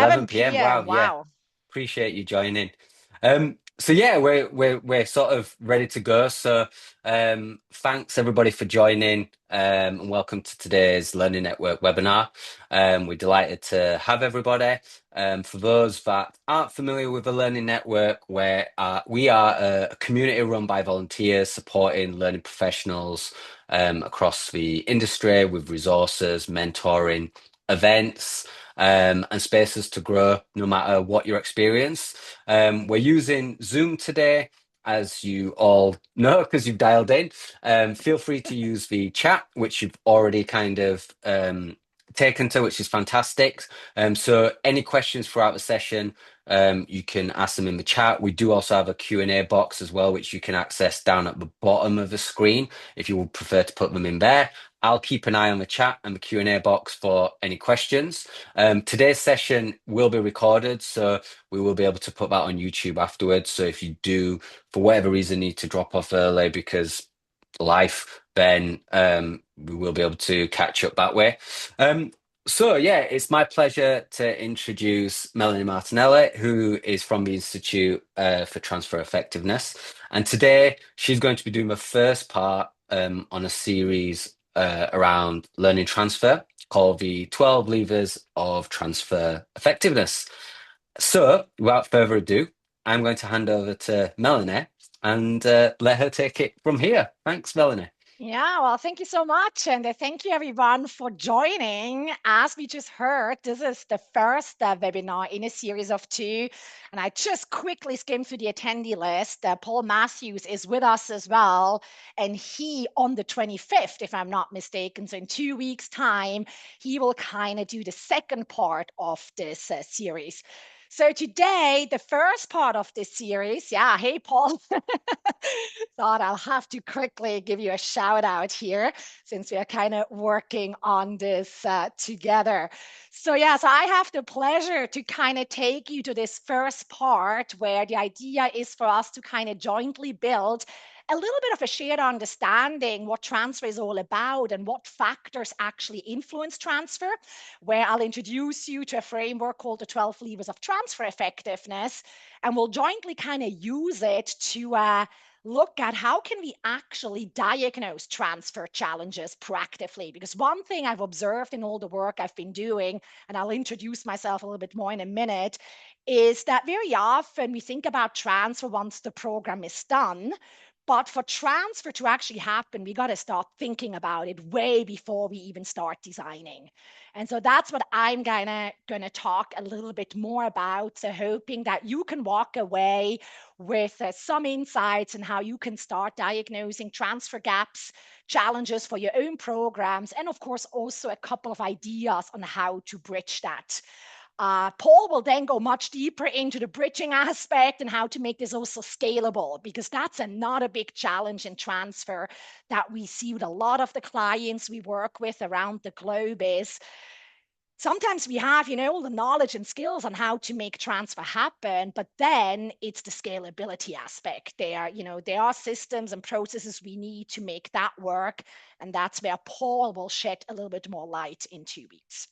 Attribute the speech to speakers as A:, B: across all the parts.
A: 11
B: 11
A: p.m.
B: p.m.
A: Wow, yeah.
B: Wow.
A: Appreciate you joining. So yeah, we're sort of ready to go. So thanks everybody for joining, and welcome to today's Learning Network webinar. We're delighted to have everybody. For those that aren't familiar with the Learning Network, where we are a community run by volunteers supporting learning professionals across the industry with resources, mentoring, events, and spaces to grow no matter what your experience. We're using Zoom today, as you all know, because you've dialed in. Feel free to use the chat, which you've already kind of taken to, which is fantastic. So any questions throughout the session, you can ask them in the chat. We do also have a Q&A box as well, which you can access down at the bottom of the screen if you would prefer to put them in there. I'll keep an eye on the chat and the Q&A box for any questions. Today's session will be recorded, so we will be able to put that on YouTube afterwards. So if you do, for whatever reason, need to drop off early because life, then we will be able to catch up that way. So yeah, it's my pleasure to introduce Melanie Martinelli, who is from the Institute for Transfer Effectiveness. And today she's going to be doing the first part on a series around learning transfer called the 12 Levers of Transfer Effectiveness. So without further ado, I'm going to hand over to Melanie and let her take it from here. Thanks, Melanie.
B: Yeah, well, thank you so much. And thank you everyone for joining. As we just heard, this is the first webinar in a series of two. And I just quickly skimmed through the attendee list. Paul Matthews is with us as well. And he, on the 25th, if I'm not mistaken, so in 2 weeks' time, he will kind of do the second part of this series. So today, the first part of this series, yeah, hey, Paul. Thought I'll have to quickly give you a shout out here since we are kind of working on this together. So, yeah, so I have the pleasure to kind of take you to this first part where the idea is for us to kind of jointly build a little bit of a shared understanding what transfer is all about and what factors actually influence transfer, where I'll introduce you to a framework called the 12 levers of transfer effectiveness, and we'll jointly kind of use it to look at how can we actually diagnose transfer challenges proactively. Because one thing I've observed in all the work I've been doing, and I'll introduce myself a little bit more in a minute, is that very often we think about transfer once the program is done. But for transfer to actually happen, we got to start thinking about it way before we even start designing. And so that's what I'm gonna talk a little bit more about. So hoping that you can walk away with some insights on how you can start diagnosing transfer gaps, challenges for your own programs, and of course also a couple of ideas on how to bridge that. Paul will then go much deeper into the bridging aspect and how to make this also scalable, because that's another big challenge in transfer that we see with a lot of the clients we work with around the globe is sometimes we have, all the knowledge and skills on how to make transfer happen, but then it's the scalability aspect there. There are systems and processes we need to make that work. And that's where Paul will shed a little bit more light in 2 weeks.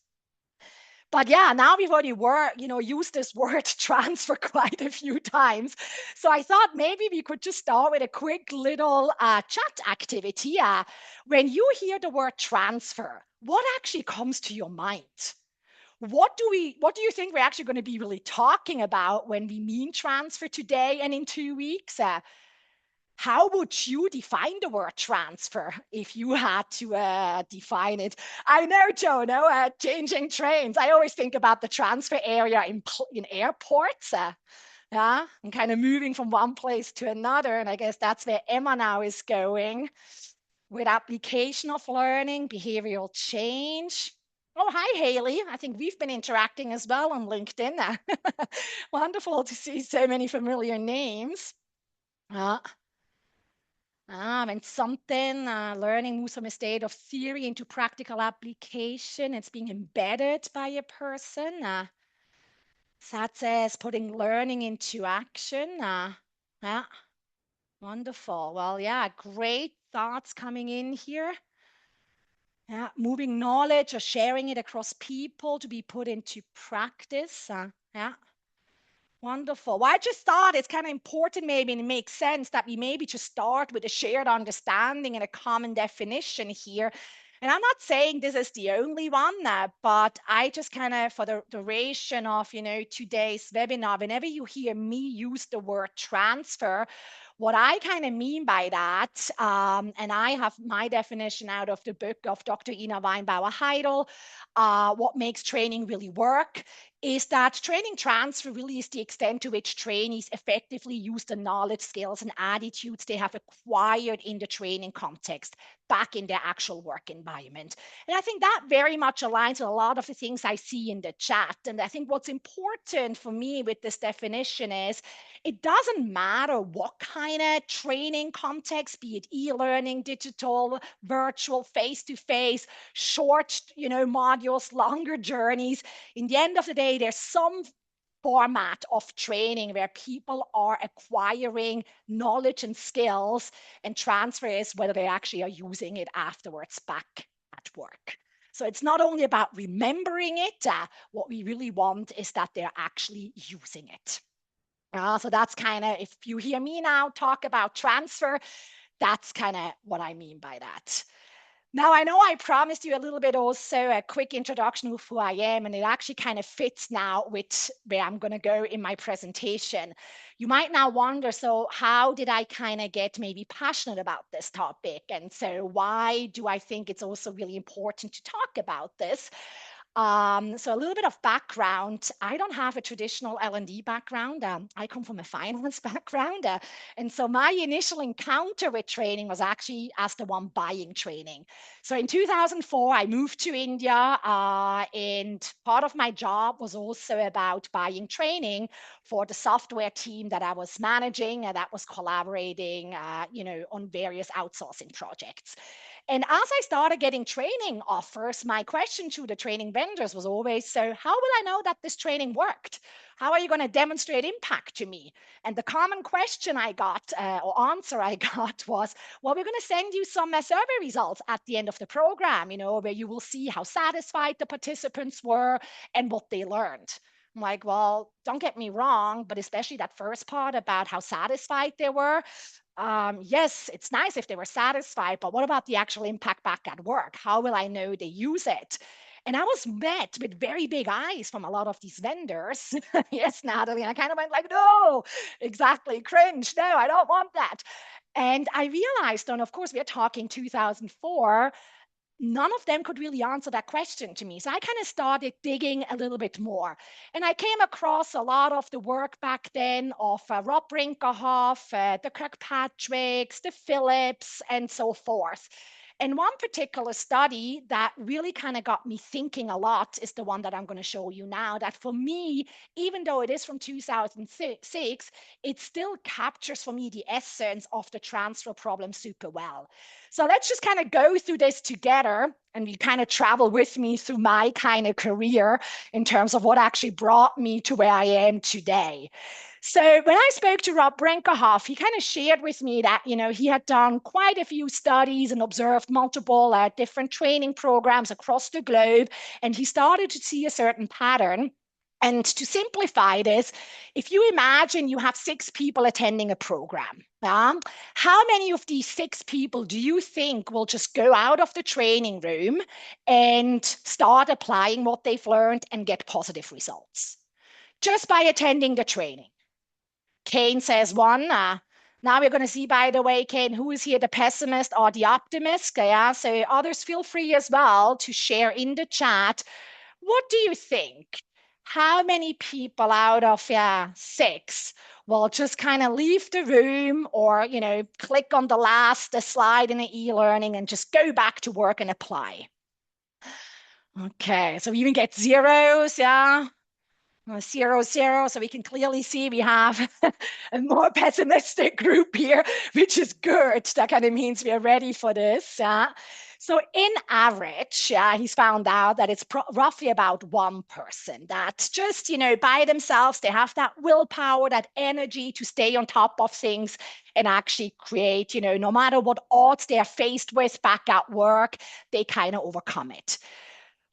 B: But yeah, now we've already used this word transfer quite a few times. So I thought maybe we could just start with a quick little chat activity. When you hear the word transfer, what actually comes to your mind? What do you think we're actually going to be really talking about when we mean transfer today and in 2 weeks? How would you define the word transfer if you had to define it? I know, Joe, no, changing trains. I always think about the transfer area in airports. Yeah, and kind of moving from one place to another. And I guess that's where Emma now is going with application of learning, behavioral change. Oh, hi, Haley. I think we've been interacting as well on LinkedIn. Wonderful to see so many familiar names. Uh, and something learning moves from a state of theory into practical application. It's being embedded by a person. That says putting learning into action. Yeah, wonderful. Well, yeah, great thoughts coming in here. Yeah, moving knowledge or sharing it across people to be put into practice. Yeah. Wonderful. Well, I just thought it's kind of important, maybe, and it makes sense that we maybe just start with a shared understanding and a common definition here. And I'm not saying this is the only one, but I just kind of, for the duration of, today's webinar, whenever you hear me use the word transfer, what I kind of mean by that, and I have my definition out of the book of Dr. Ina Weinbauer-Heidel, what makes training really work is that training transfer really is the extent to which trainees effectively use the knowledge, skills, and attitudes they have acquired in the training context back in their actual work environment. And I think that very much aligns with a lot of the things I see in the chat. And I think what's important for me with this definition is it doesn't matter what kind of training context, be it e-learning, digital, virtual, face-to-face, short, modules, longer journeys. In the end of the day, there's some format of training where people are acquiring knowledge and skills and transfers, whether they actually are using it afterwards back at work. So it's not only about remembering it, what we really want is that they're actually using it. So that's kind of, if you hear me now talk about transfer, that's kind of what I mean by that. Now, I know I promised you a little bit also a quick introduction of who I am, and it actually kind of fits now with where I'm going to go in my presentation. You might now wonder, so how did I kind of get maybe passionate about this topic? And so why do I think it's also really important to talk about this? So a little bit of background. I don't have a traditional L&D background. I come from a finance background. And so my initial encounter with training was actually as the one buying training. So in 2004, I moved to India, and part of my job was also about buying training for the software team that I was managing and that was collaborating, on various outsourcing projects. And as I started getting training offers, my question to the training vendors was always, so how will I know that this training worked? How are you going to demonstrate impact to me? And the common question I got, or answer I got, was, well, we're going to send you some survey results at the end of the program, where you will see how satisfied the participants were and what they learned. I'm like, well, don't get me wrong, but especially that first part about how satisfied they were, yes, it's nice if they were satisfied, but what about the actual impact back at work? How will I know they use it? And I was met with very big eyes from a lot of these vendors. Yes, Natalie. And I kind of went like, no, exactly, cringe. No, I don't want that. And I realized, and of course, we're talking 2004, none of them could really answer that question to me. So I kind of started digging a little bit more. And I came across a lot of the work back then of Rob Brinkerhoff, the Kirkpatricks, the Phillips, and so forth. And one particular study that really kind of got me thinking a lot is the one that I'm going to show you now. That for me, even though it is from 2006, it still captures for me the essence of the transfer problem super well. So let's just kind of go through this together and you kind of travel with me through my kind of career in terms of what actually brought me to where I am today. So when I spoke to Rob Brinkerhoff, he kind of shared with me that, he had done quite a few studies and observed multiple different training programs across the globe. And he started to see a certain pattern. And to simplify this, if you imagine you have 6 people attending a program, how many of these 6 people do you think will just go out of the training room and start applying what they've learned and get positive results just by attending the training? Kane says one. Now we're going to see, by the way, Kane, who is here, the pessimist or the optimist? Yeah, so others feel free as well to share in the chat. What do you think? How many people out of 6 will just kind of leave the room or, click on the last slide in the e-learning and just go back to work and apply? Okay, so we even get zeros, yeah. 0, 0. So we can clearly see we have a more pessimistic group here, which is good. That kind of means we are ready for this. So in average, yeah, he's found out that it's roughly about one person that just, by themselves, they have that willpower, that energy to stay on top of things and actually create, no matter what odds they are faced with back at work, they kind of overcome it.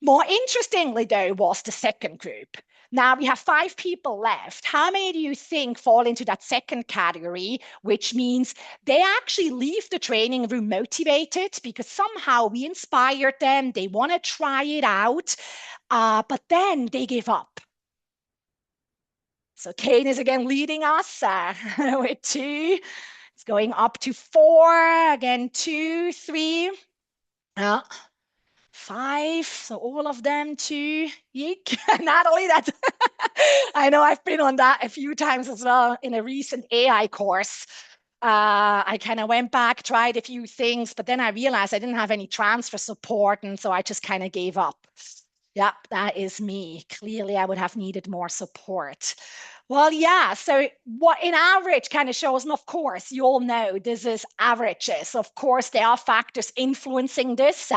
B: More interestingly, though, was the second group. Now we have five people left. How many do you think fall into that second category, which means they actually leave the training room motivated because somehow we inspired them, they want to try it out, but then they give up. So Kane is again leading us with two. It's going up to four, again, two, three. Uh, Five, so all of them too. Yeek. Natalie, that's I know I've been on that a few times as well in a recent AI course. I kind of went back, tried a few things, but then I realized I didn't have any transfer support, and so I just kind of gave up. Yep, that is me. Clearly, I would have needed more support. Well, yeah. So what in average kind of shows, and of course, you all know this is averages. Of course, there are factors influencing this.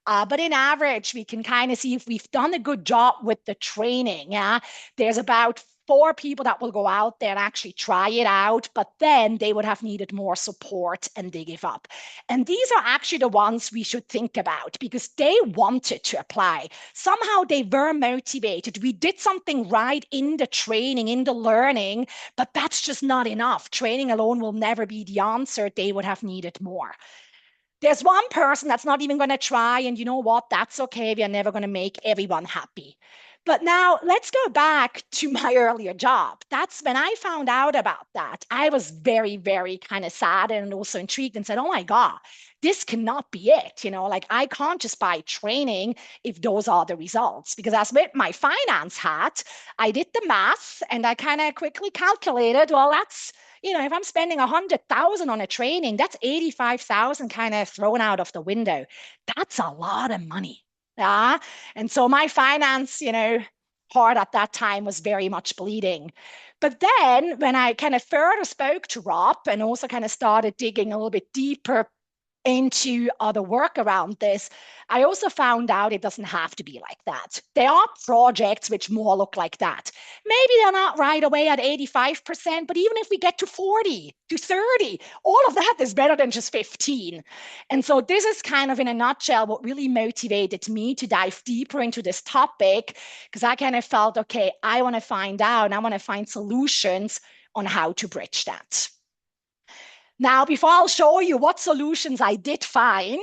B: But in average, we can kind of see if we've done a good job with the training. Yeah, there's about four people that will go out there and actually try it out, but then they would have needed more support and they give up. And these are actually the ones we should think about because they wanted to apply. Somehow they were motivated. We did something right in the training, in the learning, but that's just not enough. Training alone will never be the answer. They would have needed more. There's one person that's not even going to try, and you know what? That's okay. We are never going to make everyone happy. But now let's go back to my earlier job. That's when I found out about that. I was very, very kind of sad and also intrigued and said, oh my God, this cannot be it. Like I can't just buy training if those are the results. Because as with my finance hat, I did the math and I kind of quickly calculated, well, that's if I'm spending 100,000 on a training, that's 85,000 kind of thrown out of the window. That's a lot of money. Yeah. And so my finance, heart at that time was very much bleeding. But then when I kind of further spoke to Rob and also kind of started digging a little bit deeper into other work around this, I also found out it doesn't have to be like that. There are projects which more look like that. Maybe they're not right away at 85%, but even if we get to 40, to 30, all of that is better than just 15. And so this is kind of in a nutshell what really motivated me to dive deeper into this topic because I kind of felt, okay, I want to find out and I want to find solutions on how to bridge that. Now, before I'll show you what solutions I did find,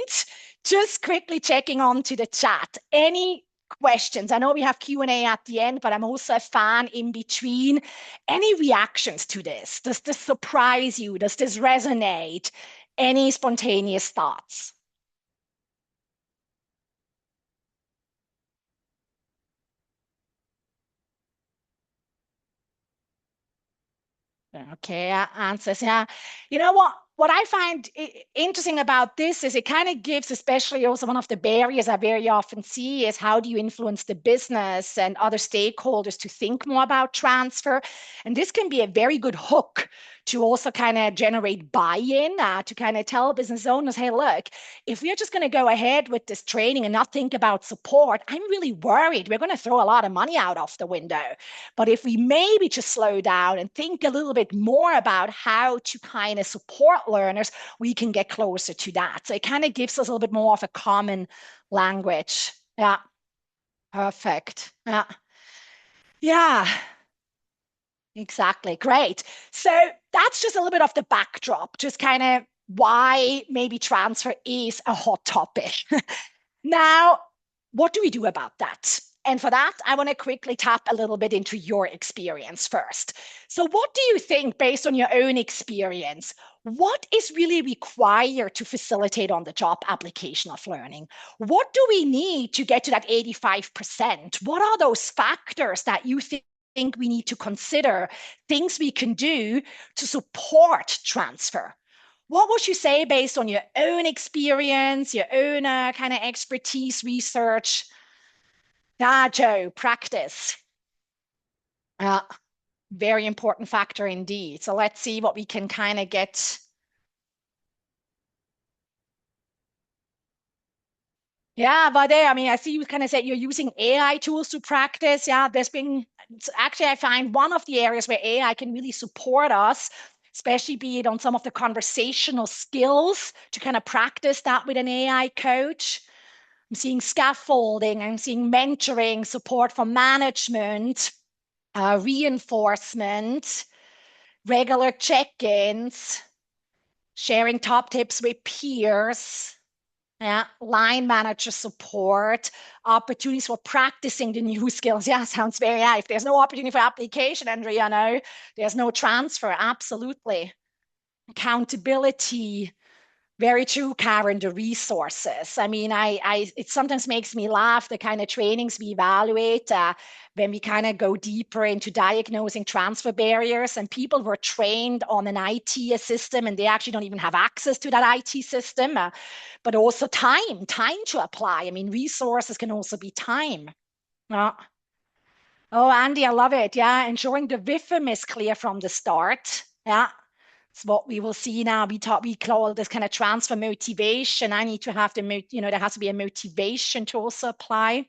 B: just quickly checking onto the chat. Any questions? I know we have Q&A at the end, but I'm also a fan in between. Any reactions to this? Does this surprise you? Does this resonate? Any spontaneous thoughts? Okay, answers. Yeah. You know what? What I find interesting about this is it kind of gives, especially also one of the barriers I very often see is how do you influence the business and other stakeholders to think more about transfer? And this can be a very good hook to also kind of generate buy-in, to kind of tell business owners, hey, look, if we're just going to go ahead with this training and not think about support, I'm really worried we're going to throw a lot of money out of the window. But if we maybe just slow down and think a little bit more about how to kind of support learners, we can get closer to that. So it kind of gives us a little bit more of a common language. Yeah, perfect. Yeah, yeah, exactly. Great. So that's just a little bit of the backdrop, just kind of why maybe transfer is a hot topic. Now, what do we do about that? And for that, I want to quickly tap a little bit into your experience first. So, what do you think, based on your own experience, what is really required to facilitate on the job application of learning? What do we need to get to that 85%? What are those factors that you think we need to consider, things we can do to support transfer? What would you say based on your own experience, your own kind of expertise, research? Ah, Joe, practice. Uh, Very important factor indeed. So let's see what we can kind of get. Yeah, but there, I mean, I see you kind of said you're using AI tools to practice. Yeah, actually, I find one of the areas where AI can really support us, especially be it on some of the conversational skills to kind of practice that with an AI coach. I'm seeing scaffolding, I'm seeing mentoring, support for management, reinforcement, regular check-ins, sharing top tips with peers. Yeah, line manager support, opportunities for practicing the new skills. Yeah, sounds very, yeah. If there's no opportunity for application, Andrea, no, there's no transfer. Absolutely. Accountability, very true, Karen, the resources. I mean, it sometimes makes me laugh, the kind of trainings we evaluate when we kind of go deeper into diagnosing transfer barriers, and people were trained on an IT system and they actually don't even have access to that IT system, but also time to apply. I mean, resources can also be time. Uh, oh, Andy, I love it. Yeah, ensuring the VIFM is clear from the start. Yeah, it's what we will see now. We call this kind of transfer motivation. I need to have there has to be a motivation to also apply.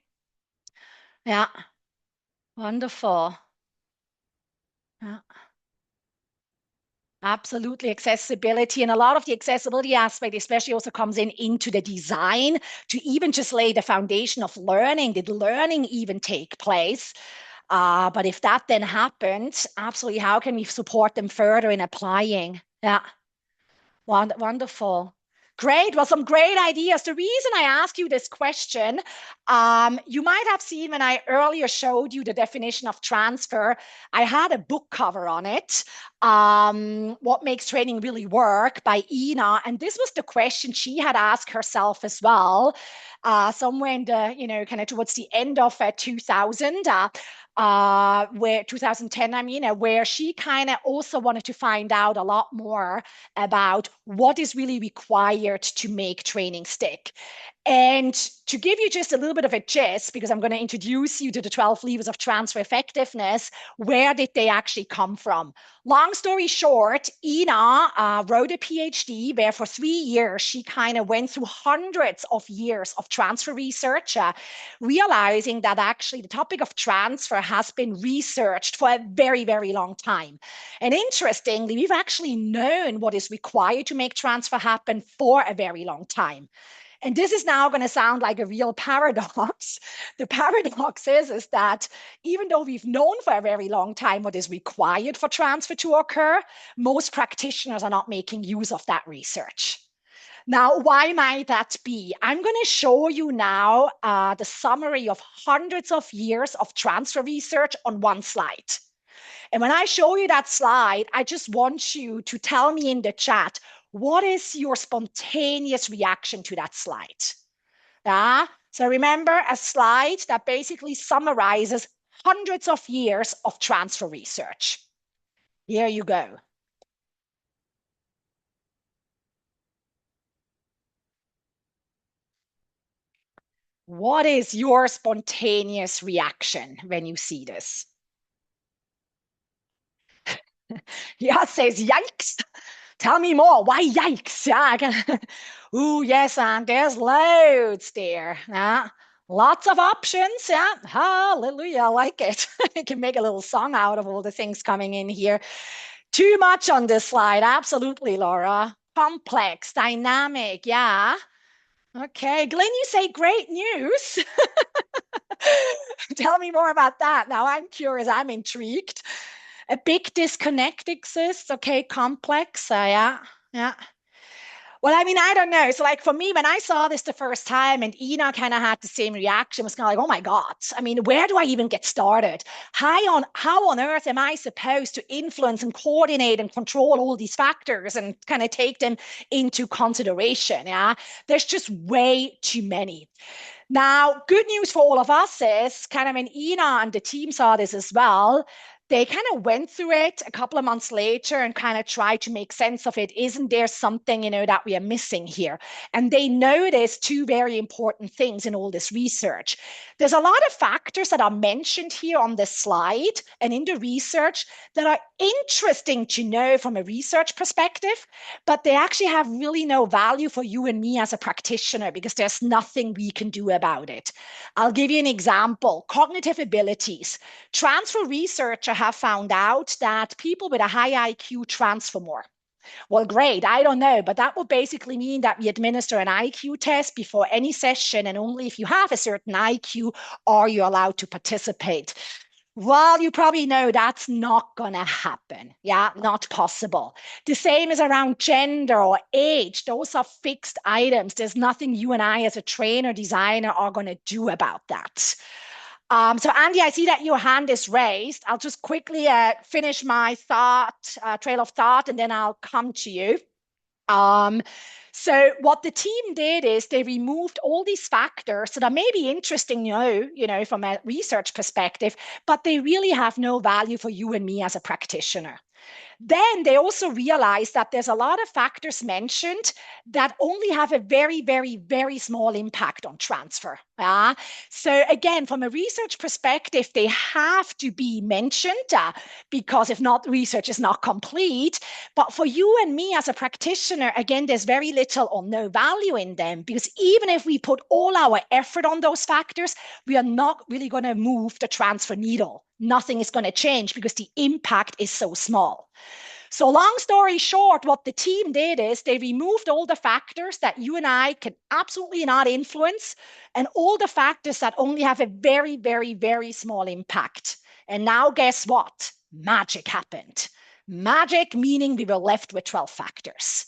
B: Yeah, wonderful. Yeah, absolutely. Accessibility, and a lot of the accessibility aspect, especially also comes into the design to even just lay the foundation of learning. Did learning even take place? But if that then happened, absolutely, how can we support them further in applying? Yeah. Wonderful. Great. Well, some great ideas. The reason I ask you this question, you might have seen when I earlier showed you the definition of transfer, I had a book cover on it, What Makes Training Really Work by Ina. And this was the question she had asked herself as well, somewhere in the, kind of towards the end of 2000. Where 2010, I mean, where she kind of also wanted to find out a lot more about what is really required to make training stick. And to give you just a little bit of a gist, because I'm going to introduce you to the 12 levers of transfer effectiveness, where did they actually come from? Long story short, Ina wrote a PhD where for 3 years she kind of went through hundreds of years of transfer research, realizing that actually the topic of transfer has been researched for a very, very long time. And interestingly, we've actually known what is required to make transfer happen for a very long time. And this is now going to sound like a real paradox. The paradox is that even though we've known for a very long time what is required for transfer to occur, most practitioners are not making use of that research. Now, why might that be? I'm going to show you now the summary of hundreds of years of transfer research on one slide. And when I show you that slide, I just want you to tell me in the chat, what is your spontaneous reaction to that slide? Yeah. So remember, a slide that basically summarizes hundreds of years of transfer research. Here you go. What is your spontaneous reaction when you see this? Yeah, says yikes. Tell me more. Why yikes? Yeah. Ooh, yes, and there's loads there. Yeah. Lots of options. Yeah. Hallelujah. I like it. I can make a little song out of all the things coming in here. Too much on this slide. Absolutely, Laura. Complex, dynamic. Yeah. Okay. Glenn, you say great news. Tell me more about that. Now I'm curious. I'm intrigued. A big disconnect exists. Okay. Complex. Yeah. Yeah. Well, I mean, I don't know. So, like for me, when I saw this the first time, and Ina kind of had the same reaction, was kind of like, "Oh my God! I mean, where do I even get started? How on earth am I supposed to influence and coordinate and control all these factors and kind of take them into consideration? Yeah, there's just way too many." Now, good news for all of us is kind of when Ina and the team saw this as well. they kind of went through it a couple of months later and kind of tried to make sense of it. Isn't there something, that we are missing here? And they noticed two very important things in all this research. There's a lot of factors that are mentioned here on this slide and in the research that are interesting to know from a research perspective, but they actually have really no value for you and me as a practitioner because there's nothing we can do about it. I'll give you an example. Cognitive abilities. Transfer researchers have found out that people with a high IQ transfer more. Well, great. I don't know, but that would basically mean that we administer an IQ test before any session, and only if you have a certain IQ are you allowed to participate. Well, you probably know that's not going to happen. Yeah, not possible. The same is around gender or age. Those are fixed items. There's nothing you and I, as a trainer, designer, are going to do about that. So, Andy, I see that your hand is raised. I'll just quickly finish my trail of thought, and then I'll come to you. Um, so what the team did is they removed all these factors that are maybe interesting, from a research perspective, but they really have no value for you and me as a practitioner. Then they also realized that there's a lot of factors mentioned that only have a very, very, very small impact on transfer. So again, from a research perspective, they have to be mentioned because if not, research is not complete. But for you and me as a practitioner, again, there's very little or no value in them because even if we put all our effort on those factors, we are not really going to move the transfer needle. Nothing is going to change because the impact is so small. So long story short, what the team did is they removed all the factors that you and I can absolutely not influence and all the factors that only have a very, very, very small impact. And now guess what? Magic happened. Magic meaning we were left with 12 factors.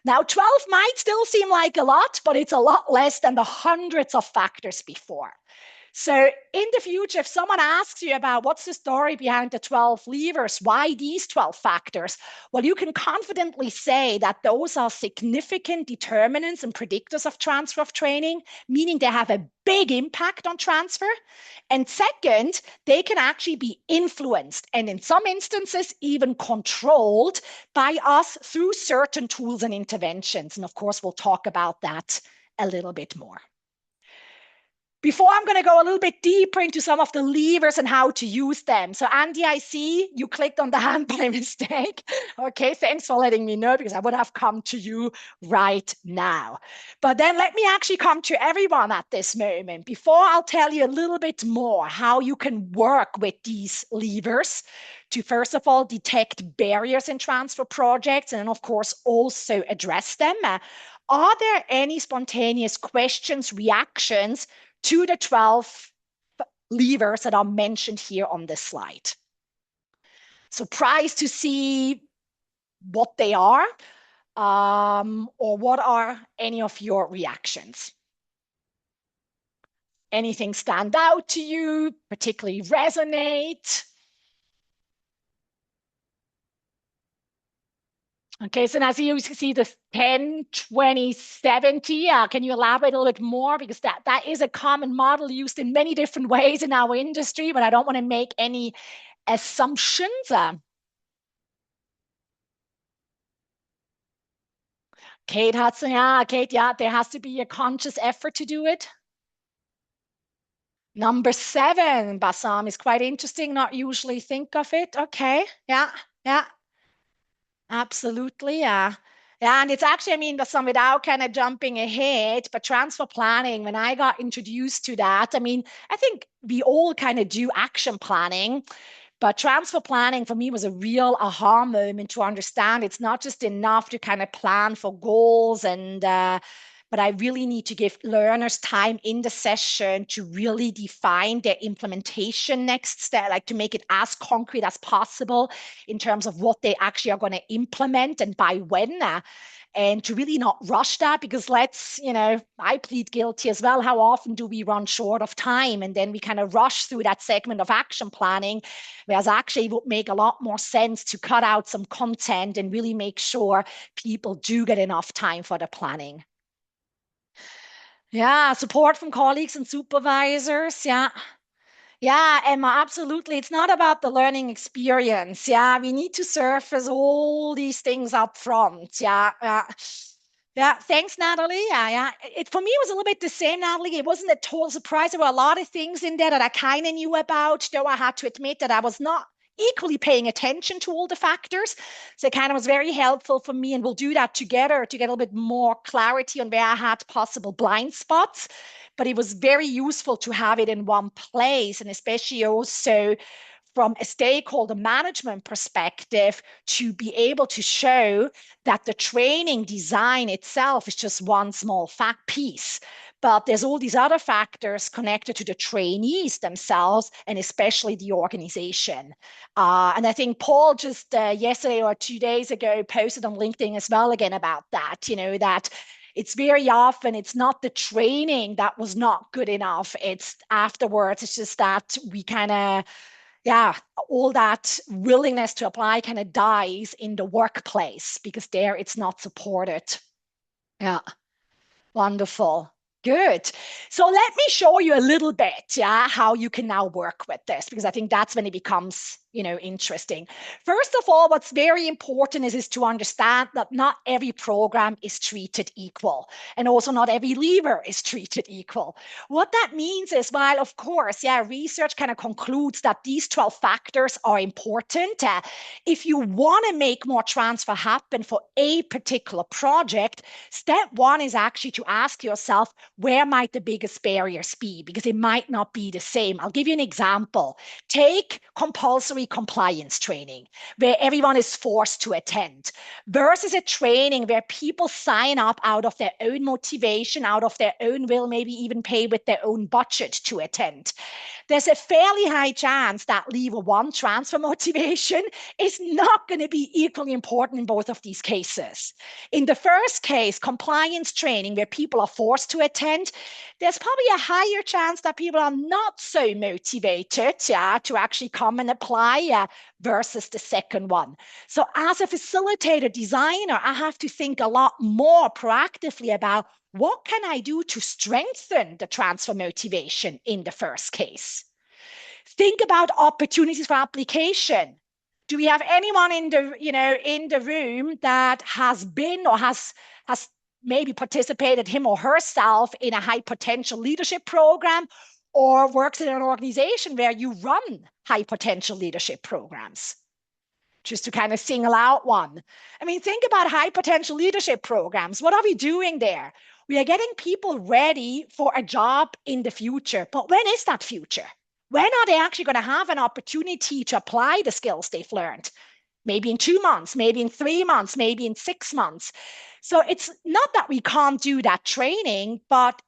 B: Now, 12 might still seem like a lot, but it's a lot less than the hundreds of factors before. So in the future, if someone asks you about what's the story behind the 12 levers, why these 12 factors, well, you can confidently say that those are significant determinants and predictors of transfer of training, meaning they have a big impact on transfer. And second, they can actually be influenced and in some instances even controlled by us through certain tools and interventions. And of course, we'll talk about that a little bit more. Before I'm going to go a little bit deeper into some of the levers and how to use them. So Andy, I see you clicked on the hand by mistake. Okay, thanks for letting me know because I would have come to you right now. But then let me actually come to everyone at this moment. Before I'll tell you a little bit more how you can work with these levers to first of all detect barriers in transfer projects and of course also address them. Are there any spontaneous questions, reactions to the 12 levers that are mentioned here on this slide? Surprised to see what they are, or what are any of your reactions? Anything stand out to you, particularly resonate? Okay, so now you see the 10, 20, 70. Can you elaborate a little bit more? Because that is a common model used in many different ways in our industry, but I don't want to make any assumptions. Kate, yeah, there has to be a conscious effort to do it. Number 7, Bassam, is quite interesting, not usually think of it. Okay, yeah, absolutely, yeah. Yeah, and it's actually, I mean, Bassam, without kind of jumping ahead, but transfer planning, when I got introduced to that, I mean, I think we all kind of do action planning. But transfer planning for me was a real aha moment to understand it's not just enough to kind of plan for goals but I really need to give learners time in the session to really define their implementation next step, like to make it as concrete as possible in terms of what they actually are going to implement and by when. And to really not rush that because I plead guilty as well. How often do we run short of time and then we kind of rush through that segment of action planning, whereas actually it would make a lot more sense to cut out some content and really make sure people do get enough time for the planning. Yeah, support from colleagues and supervisors. Yeah. Yeah, Emma, absolutely. It's not about the learning experience. Yeah, we need to surface all these things up front. Yeah, yeah. Thanks, Natalie. Yeah, yeah. It for me it was a little bit the same, Natalie. It wasn't a total surprise. There were a lot of things in there that I kind of knew about, though I had to admit that I was not equally paying attention to all the factors. So it kind of was very helpful for me, and we'll do that together to get a little bit more clarity on where I had possible blind spots, but it was very useful to have it in one place, and especially also from a stakeholder management perspective to be able to show that the training design itself is just one small fact piece. But there's all these other factors connected to the trainees themselves and especially the organization. And I think Paul just yesterday or 2 days ago posted on LinkedIn as well again about that, that it's very often it's not the training that was not good enough. It's afterwards, it's just that we kind of, yeah, all that willingness to apply kind of dies in the workplace because there it's not supported. Yeah. Wonderful. Good. So let me show you a little bit, yeah, how you can now work with this, because I think that's when it becomes, interesting. First of all, what's very important is to understand that not every program is treated equal, and also not every lever is treated equal. What that means is, while of course, yeah, research kind of concludes that these 12 factors are important, if you want to make more transfer happen for a particular project, step one is actually to ask yourself, where might the biggest barriers be? Because it might not be the same. I'll give you an example. Take compulsory compliance training, where everyone is forced to attend, versus a training where people sign up out of their own motivation, out of their own will, maybe even pay with their own budget to attend. There's a fairly high chance that lever one, transfer motivation, is not going to be equally important in both of these cases. In the first case, compliance training, where people are forced to attend, there's probably a higher chance that people are not so motivated, yeah, to actually come and apply, versus the second one. So, as a facilitator designer, I have to think a lot more proactively about what can I do to strengthen the transfer motivation in the first case. Think about opportunities for application. Do we have anyone in the room that has been or has maybe participated him or herself in a high potential leadership program, or works in an organization where you run high potential leadership programs? Just to kind of single out one. I mean, think about high potential leadership programs. What are we doing there? We are getting people ready for a job in the future. But when is that future? When are they actually going to have an opportunity to apply the skills they've learned? Maybe in 2 months, maybe in 3 months, maybe in 6 months. So it's not that we can't do that training, but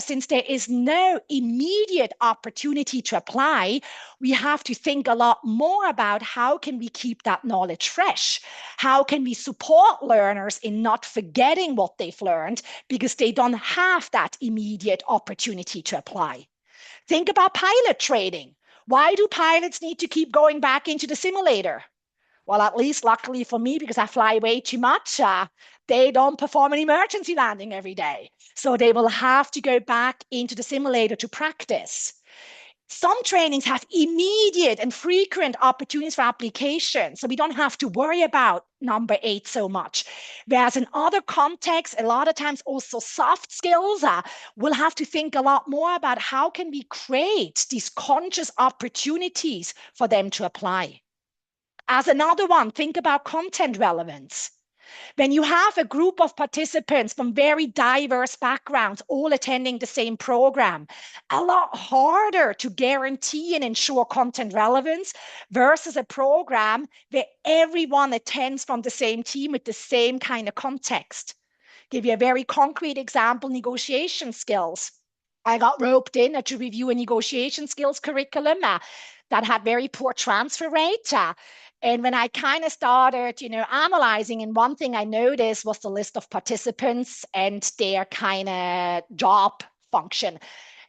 B: since there is no immediate opportunity to apply, we have to think a lot more about how can we keep that knowledge fresh? How can we support learners in not forgetting what they've learned because they don't have that immediate opportunity to apply? Think about pilot training. Why do pilots need to keep going back into the simulator? Well, at least luckily for me, because I fly way too much, they don't perform an emergency landing every day. So they will have to go back into the simulator to practice. Some trainings have immediate and frequent opportunities for application, so we don't have to worry about number 8 so much. Whereas in other contexts, a lot of times also soft skills, we'll have to think a lot more about how can we create these conscious opportunities for them to apply. As another one, think about content relevance. When you have a group of participants from very diverse backgrounds all attending the same program, a lot harder to guarantee and ensure content relevance versus a program where everyone attends from the same team with the same kind of context. Give you a very concrete example: negotiation skills. I got roped in to review a negotiation skills curriculum that had very poor transfer rate. And when I kind of started, analyzing, and one thing I noticed was the list of participants and their kind of job function.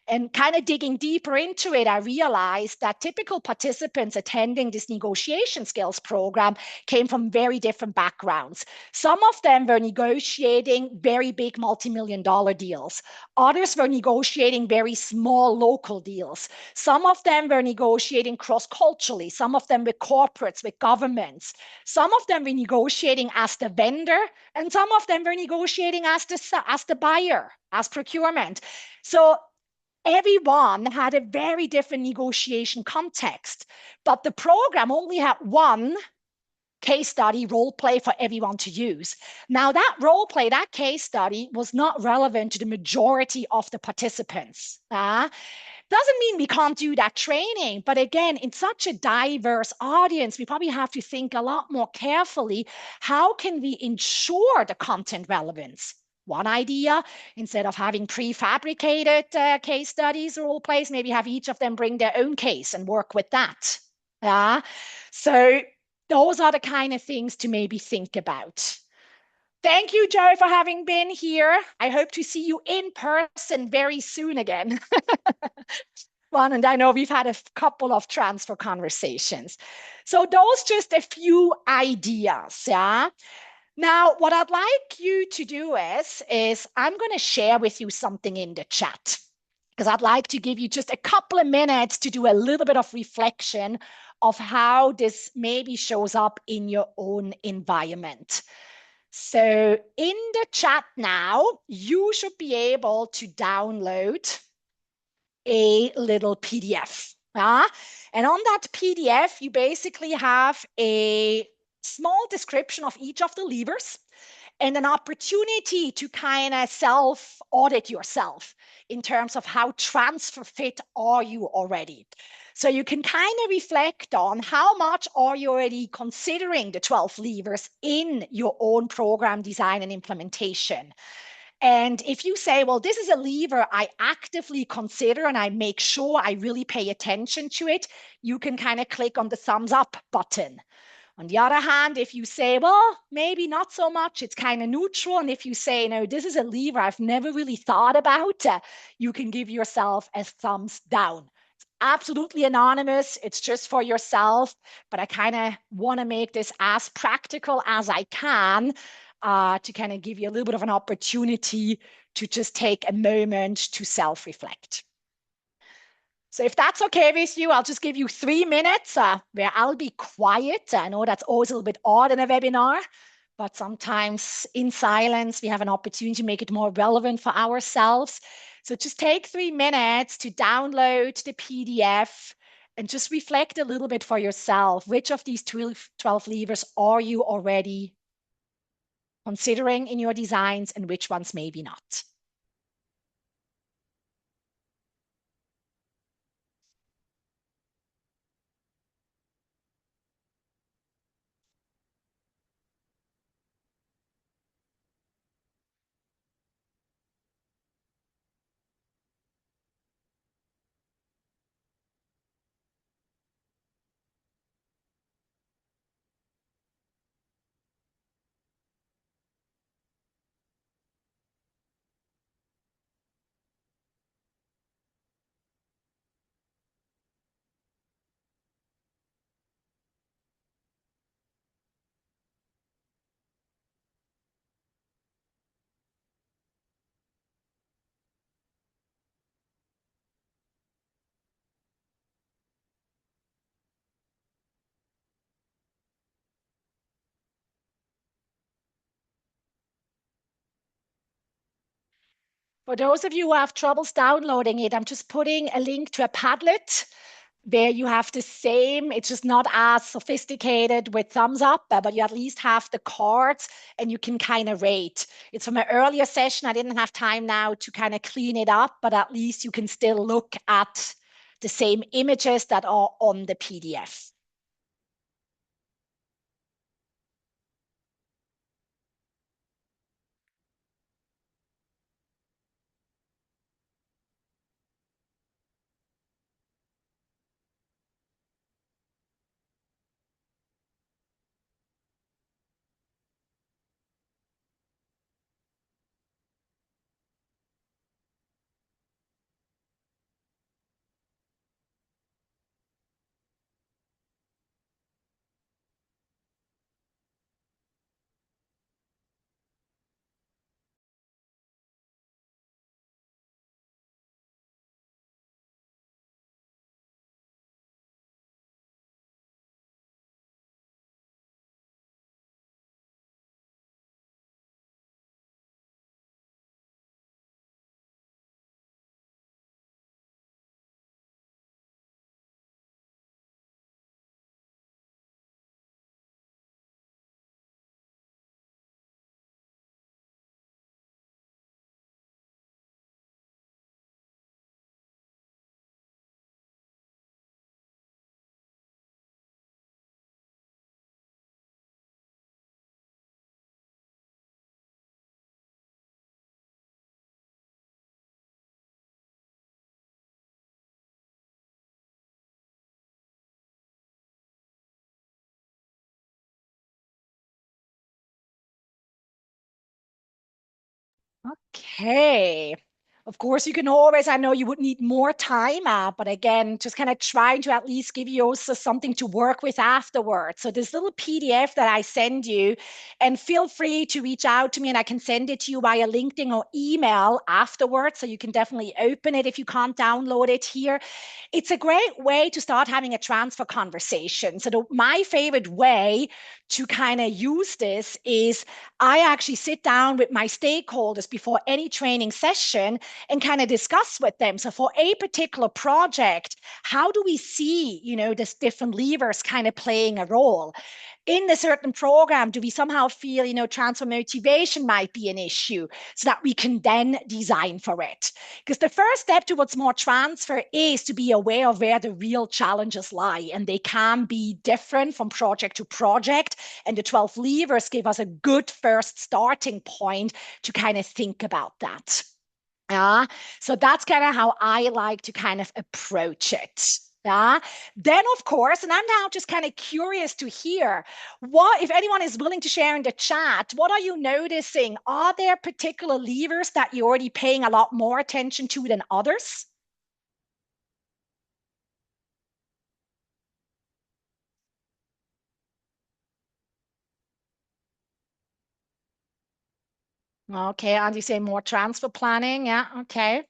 B: And kind of digging deeper into it, I realized that typical participants attending this negotiation skills program came from very different backgrounds. Some of them were negotiating very big multi-million dollar deals. Others were negotiating very small local deals. Some of them were negotiating cross-culturally. Some of them with corporates, with governments. Some of them were negotiating as the vendor, and some of them were negotiating as the buyer, as procurement. So everyone had a very different negotiation context, but the program only had one case study role play for everyone to use. Now, that role play, that case study was not relevant to the majority of the participants. Doesn't mean we can't do that training, but again, in such a diverse audience, we probably have to think a lot more carefully. How can we ensure the content relevance? One idea, instead of having prefabricated case studies or role plays, maybe have each of them bring their own case and work with that. Yeah. So those are the kind of things to maybe think about. Thank you, Joe, for having been here. I hope to see you in person very soon again. One, and I know we've had a couple of transfer conversations. So those just a few ideas, yeah? Now, what I'd like you to do is I'm going to share with you something in the chat because I'd like to give you just a couple of minutes to do a little bit of reflection of how this maybe shows up in your own environment. So in the chat now, you should be able to download a little PDF. And on that PDF, you basically have a small description of each of the levers and an opportunity to kind of self audit yourself in terms of how transfer fit are you already. So you can kind of reflect on how much are you already considering the 12 levers in your own program design and implementation. And if you say, well, this is a lever I actively consider and I make sure I really pay attention to it, you can kind of click on the thumbs up button. On the other hand, if you say, well, maybe not so much, it's kind of neutral. And if you say, no, this is a lever I've never really thought about, you can give yourself a thumbs down. It's absolutely anonymous. It's just for yourself. But I kind of want to make this as practical as I can to kind of give you a little bit of an opportunity to just take a moment to self-reflect. So if that's okay with you, I'll just give you 3 minutes where I'll be quiet. I know that's always a little bit odd in a webinar, but sometimes in silence, we have an opportunity to make it more relevant for ourselves. So just take 3 minutes to download the PDF and just reflect a little bit for yourself. Which of these 12 levers are you already considering in your designs and which ones maybe not? For those of you who have troubles downloading it, I'm just putting a link to a Padlet where you have the same, it's just not as sophisticated with thumbs up, but you at least have the cards and you can kind of rate. It's from an earlier session. I didn't have time now to kind of clean it up, but at least you can still look at the same images that are on the PDF. Okay. Of course, you can always, I know you would need more time, but again, just kind of trying to at least give you also something to work with afterwards. So this little PDF that I send you, and feel free to reach out to me and I can send it to you via LinkedIn or email afterwards. So you can definitely open it if you can't download it here. It's a great way to start having a transfer conversation. So my favorite way to kind of use this is I actually sit down with my stakeholders before any training session and kind of discuss with them. So for a particular project, how do we see, this different levers kind of playing a role? In a certain program, do we somehow feel, transfer motivation might be an issue so that we can then design for it? Because the first step towards more transfer is to be aware of where the real challenges lie, and they can be different from project to project. And the 12 levers give us a good first starting point to kind of think about that. Yeah. So that's kind of how I like to kind of approach it. Yeah. Then, of course, and I'm now just kind of curious to hear what, if anyone is willing to share in the chat, what are you noticing? Are there particular levers that you're already paying a lot more attention to than others? Okay. And you say more transfer planning. Yeah. Okay.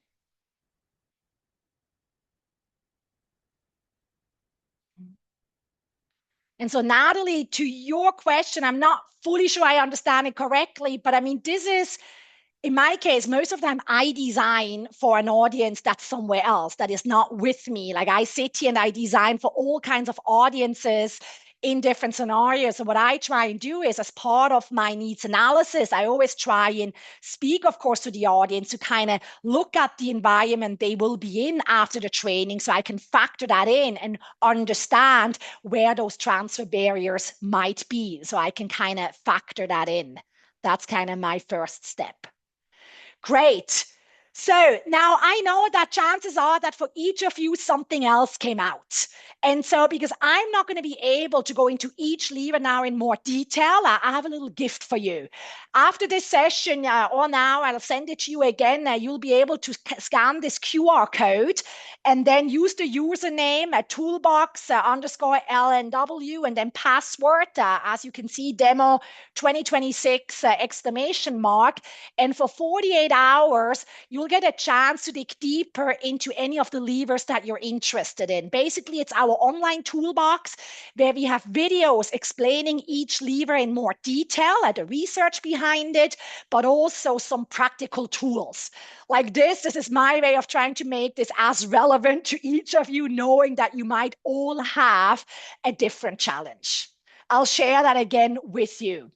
B: And so, Natalie, to your question, I'm not fully sure I understand it correctly, but I mean, this is in my case, most of the time I design for an audience that's somewhere else that is not with me. Like I sit here and I design for all kinds of audiences in different scenarios. So what I try and do is as part of my needs analysis, I always try and speak, of course, to the audience to kind of look at the environment they will be in after the training so I can factor that in and understand where those transfer barriers might be. So I can kind of factor that in. That's kind of my first step. Great. So now I know that chances are that for each of you, something else came out. And so, because I'm not going to be able to go into each lever now in more detail, I have a little gift for you. After this session, or now I'll send it to you again. You'll be able to scan this QR code and then use the username toolbox underscore LNW and then password, as you can see, demo 2026 exclamation mark. And for 48 hours, you'll get a chance to dig deeper into any of the levers that you're interested in. Basically, it's our online toolbox where we have videos explaining each lever in more detail, the research behind it, but also some practical tools. Like this is my way of trying to make this as relevant to each of you, knowing that you might all have a different challenge. I'll share that again with you.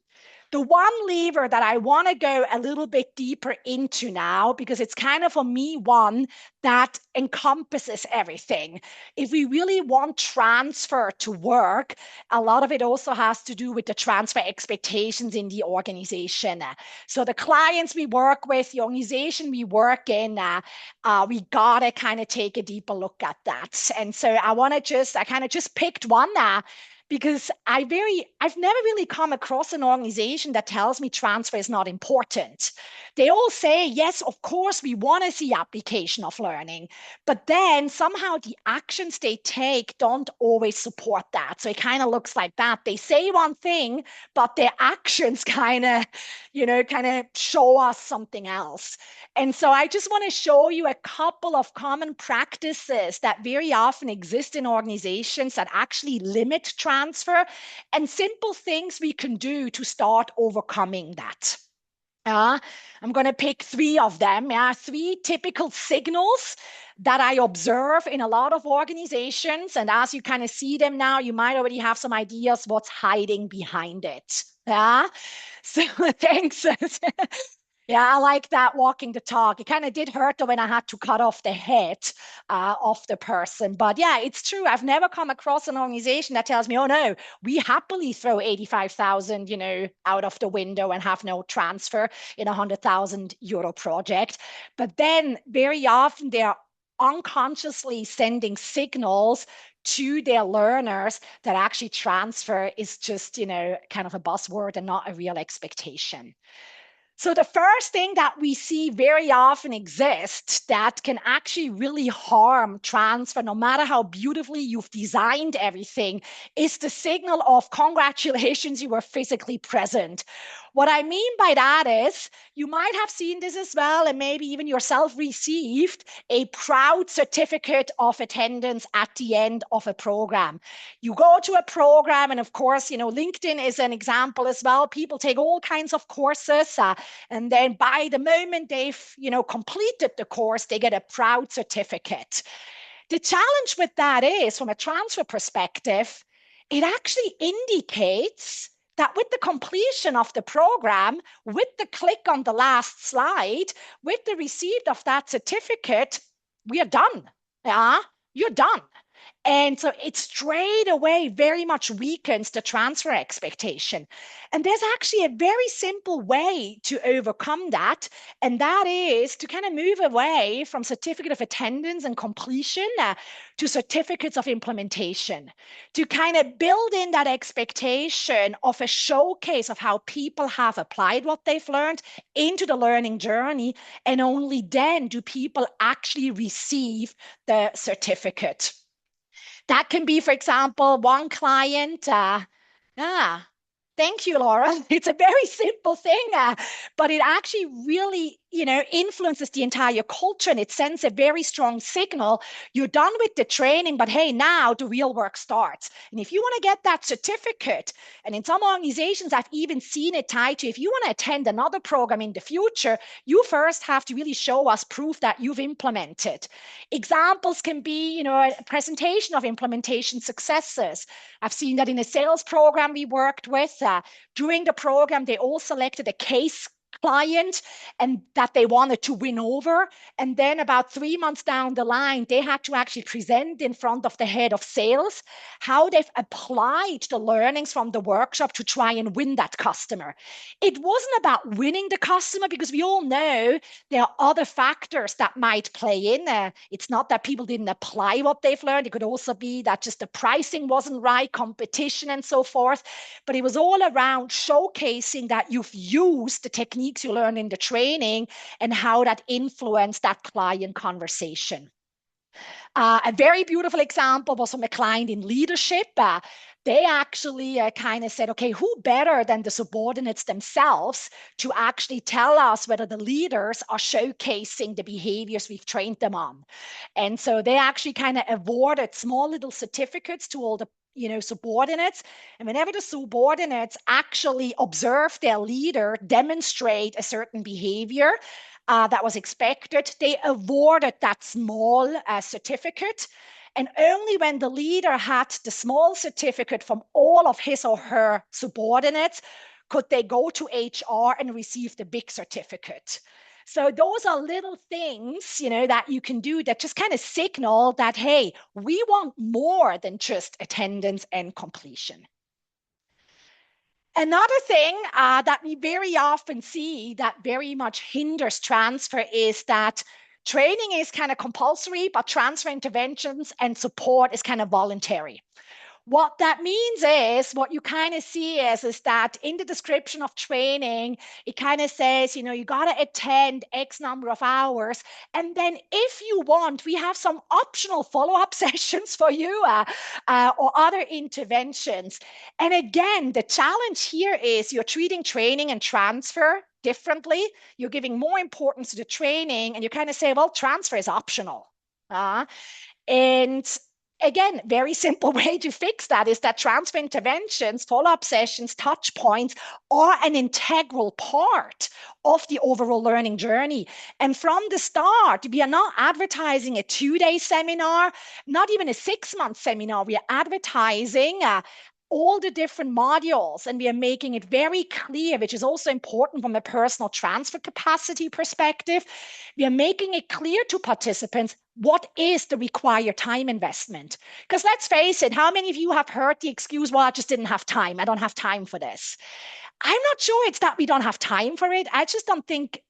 B: The one lever that I want to go a little bit deeper into now, because it's kind of for me one that encompasses everything. If we really want transfer to work, a lot of it also has to do with the transfer expectations in the organization. So the clients we work with, the organization we work in, we gotta kind of take a deeper look at that. And so I kind of just picked one because I've never really come across an organization that tells me transfer is not important. They all say, yes, of course, we want to see application of learning, but then somehow the actions they take don't always support that. So it kind of looks like that. They say one thing, but their actions kind of show us something else. And so I just want to show you a couple of common practices that very often exist in organizations that actually limit transfer and simple things we can do to start overcoming that. I'm going to pick three of them. Three typical signals that I observe in a lot of organizations. And as you kind of see them now, you might already have some ideas what's hiding behind it. Yeah. So thanks. Yeah, I like that walking the talk. It kind of did hurt though when I had to cut off the head of the person. But yeah, it's true. I've never come across an organization that tells me, oh no, we happily throw 85,000, out of the window and have no transfer in a 100,000 euro project. But then very often they're unconsciously sending signals to their learners that actually transfer is just, kind of a buzzword and not a real expectation. So the first thing that we see very often exists that can actually really harm transfer, no matter how beautifully you've designed everything, is the signal of congratulations, you were physically present. What I mean by that is you might have seen this as well, and maybe even yourself received a proud certificate of attendance at the end of a program. You go to a program, and of course, LinkedIn is an example as well. People take all kinds of courses, and then by the moment they've, completed the course, they get a proud certificate. The challenge with that is, from a transfer perspective, it actually indicates that with the completion of the program, with the click on the last slide, with the receipt of that certificate, we are done. Yeah, you're done. And so it straight away very much weakens the transfer expectation. And there's actually a very simple way to overcome that. And that is to kind of move away from certificate of attendance and completion to certificates of implementation, to kind of build in that expectation of a showcase of how people have applied what they've learned into the learning journey. And only then do people actually receive the certificate. That can be, for example, one client. Thank you, Laura. It's a very simple thing, but it actually really, influences the entire culture, and it sends a very strong signal. You're done with the training, but hey, now the real work starts. And if you want to get that certificate, and in some organizations, I've even seen it tied to, if you want to attend another program in the future, you first have to really show us proof that you've implemented. Examples can be, a presentation of implementation successes. I've seen that in a sales program we worked with. During the program, they all selected a case client and that they wanted to win over. And then about 3 months down the line, they had to actually present in front of the head of sales how they've applied the learnings from the workshop to try and win that customer. It wasn't about winning the customer, because we all know there are other factors that might play in. It's not that people didn't apply what they've learned. It could also be that just the pricing wasn't right, competition and so forth. But it was all around showcasing that you've used the techniques you learned in the training and how that influenced that client conversation. A very beautiful example was from a client in leadership. They actually kind of said, okay, who better than the subordinates themselves to actually tell us whether the leaders are showcasing the behaviors we've trained them on? And so they actually kind of awarded small little certificates to all the subordinates. And whenever the subordinates actually observe their leader demonstrate a certain behavior that was expected, they awarded that small certificate. And only when the leader had the small certificate from all of his or her subordinates could they go to HR and receive the big certificate. So those are little things, that you can do that just kind of signal that, hey, we want more than just attendance and completion. Another thing that we very often see that very much hinders transfer is that training is kind of compulsory, but transfer interventions and support is kind of voluntary. What that means is, what you kind of see is that in the description of training, it kind of says, you got to attend X number of hours. And then if you want, we have some optional follow-up sessions for you or other interventions. And again, the challenge here is you're treating training and transfer differently. You're giving more importance to the training, and you kind of say, well, transfer is optional. And again, very simple way to fix that is that transfer interventions, follow-up sessions, touch points are an integral part of the overall learning journey. And from the start, we are not advertising a 2-day seminar, not even a 6-month seminar. We are advertising all the different modules, and we are making it very clear, which is also important from a personal transfer capacity perspective. We are making it clear to participants what is the required time investment. Because let's face it, how many of you have heard the excuse, well, I just didn't have time. I don't have time for this. I'm not sure it's that we don't have time for it. I just don't think